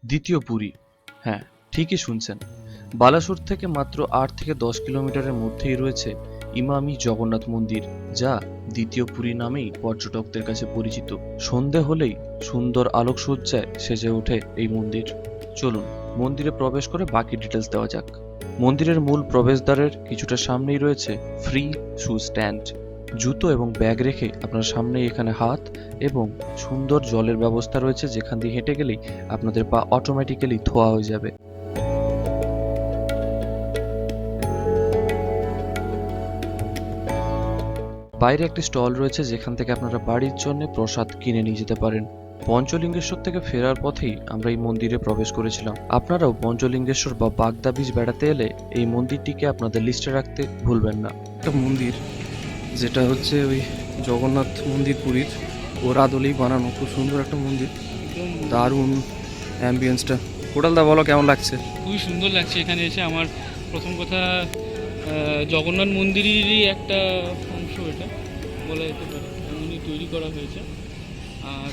দ্বিতীয় পুরী। হ্যাঁ, ঠিকই শুনছেন। বালাসোর থেকে মাত্র ৮ থেকে ১০ কিলোমিটারের মধ্যেই রয়েছে ইমামি জগন্নাথ মন্দির, যা দ্বিতীয় পুরী নামেই পর্যটকদের কাছে পরিচিত। সন্ধে হলেই সুন্দর আলোকসজ্জায় সেজে ওঠে এই মন্দির। চলুন মন্দিরে প্রবেশ করে বাকি ডিটেলস দেওয়া যাক। মন্দিরের মূল প্রবেশদ্বারের কিছুটা সামনেই রয়েছে ফ্রি শু স্ট্যান্ড। জুতো এবং ব্যাগ রেখে আপনার সামনেই এখানে হাত এবং সুন্দর জলের ব্যবস্থা রয়েছে, যেখান দিয়ে হেঁটে গেলেই আপনাদের পা অটোমেটিক্যালি ধোয়া হয়ে যাবে। বাইরে একটি স্টল রয়েছে, যেখান থেকে আপনারা বাড়ির জন্য প্রসাদ কিনে নিয়ে যেতে পারেন। পঞ্চলিঙ্গেশ্বর থেকে ফেরার পথেই আমরা এই মন্দিরে প্রবেশ করেছিলাম। আপনারাও পঞ্চলিঙ্গেশ্বর বা বাগদা বীচ বেড়াতে এলে এই মন্দিরটিকে আপনাদের লিস্টে রাখতে ভুলবেন না। একটা মন্দির, যেটা হচ্ছে ওই জগন্নাথ মন্দির পুরীর, ওর আদলেই বানানো। খুব সুন্দর একটা মন্দির, দারুণ অ্যাম্বিয়েন্সটা। কোটালদা বলো কেমন লাগছে? খুবই সুন্দর লাগছে এখানে এসে। আমার প্রথম কথা, জগন্নাথ মন্দিরেরই একটা অংশ এটা বলা যেতে পারে, এমনই তৈরি করা হয়েছে। আর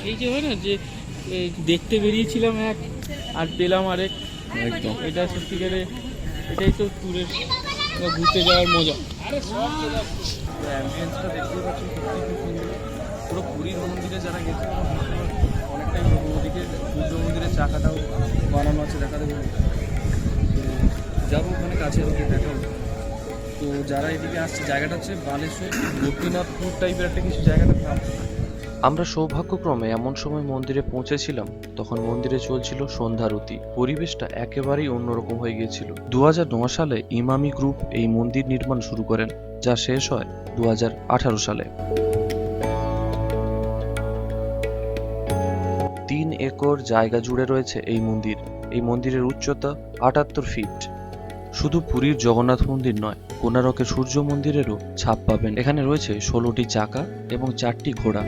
এই যে হয় না যে দেখতে বেরিয়েছিলাম এক আর পেলাম আরেক, একদম এটা সত্যিকারে এটাই তো ট্যুরের বা ঘুরতে যাওয়ার মজা। অ্যাম্বিয়েন্সটা দেখতেই পাচ্ছি, সত্যি খুব সুন্দর। পুরো পুরীর মন্দিরে যারা গেছে অনেকটাই ওদিকে সূর্য মন্দিরের চাকাটাও বানানো আছে, দেখাতে পারবো। তো যাবো ওখানে কাছে, ওকে দেখাবো। তো যারা এদিকে আসছে, জায়গাটা হচ্ছে বালেশ্বর গোপীনাথপুর টাইপের একটা কিছু জায়গাটার নাম। আমরা সৌভাগ্যক্রমে এমন সময় মন্দিরে পৌঁছেছিলাম, তখন মন্দিরে চলছিল সন্ধ্যারতি। পরিবেশটা একেবারেই অন্যরকম হয়ে গিয়েছিল। ২০০৯ সালে ইমামি গ্রুপ এই মন্দির নির্মাণ শুরু করেন, যা শেষ হয় ২০১৮ সালে। ৩ একর জায়গা জুড়ে রয়েছে এই মন্দির। এই মন্দিরের উচ্চতা ৭৮ ফিট। শুধু পুরীর জগন্নাথ মন্দির নয়, কোণারকের সূর্য মন্দিরেরও ছাপ পাবেন। এখানে রয়েছে ১৬টি চাকা এবং ৪টি ঘোড়া।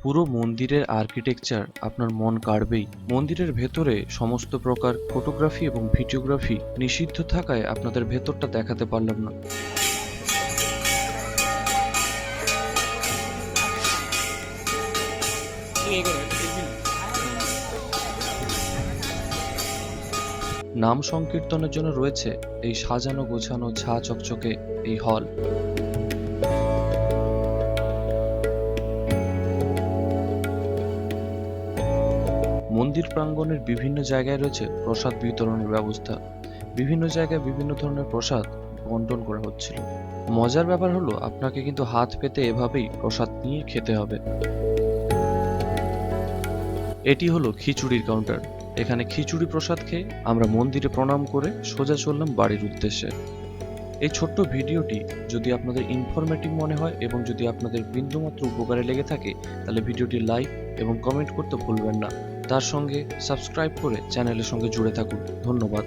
পুরো মন্দিরের আর্কিটেকচার আপনার মন কাড়বেই। মন্দিরের ভেতরে সমস্ত প্রকার ফটোগ্রাফি এবং ভিডিওগ্রাফি নিষিদ্ধ থাকায় আপনাদের ভেতরটা দেখাতে পারলাম না। নাম সংকীর্তনের জন্য রয়েছে এই সাজানো গোছানো ঝা চকচকে এই হল। মন্দির প্রাঙ্গণের বিভিন্ন জায়গায় রয়েছে প্রসাদ বিতরণের ব্যবস্থা। বিভিন্ন জায়গায় বিভিন্ন ধরনের প্রসাদ বন্টন করা হচ্ছিল। মজার ব্যাপার হলো, আপনাকে কিন্তু হাত পেতে এভাবেই প্রসাদ নিয়ে খেতে হবে। এটি হলো খিচুড়ির কাউন্টার। এখানে খিচুড়ি প্রসাদ খেয়ে আমরা মন্দিরে প্রণাম করে সোজা চললাম বাড়ির উদ্দেশ্যে। এই ছোট্ট ভিডিওটি যদি আপনাদের ইনফরমেটিভ মনে হয় এবং যদি আপনাদের বিন্দুমাত্র উপকারে লেগে থাকে, তাহলে ভিডিওটি লাইক এবং কমেন্ট করতে ভুলবেন না। তার সঙ্গে সাবস্ক্রাইব করে চ্যানেলের সঙ্গে জুড়ে থাকুন। ধন্যবাদ।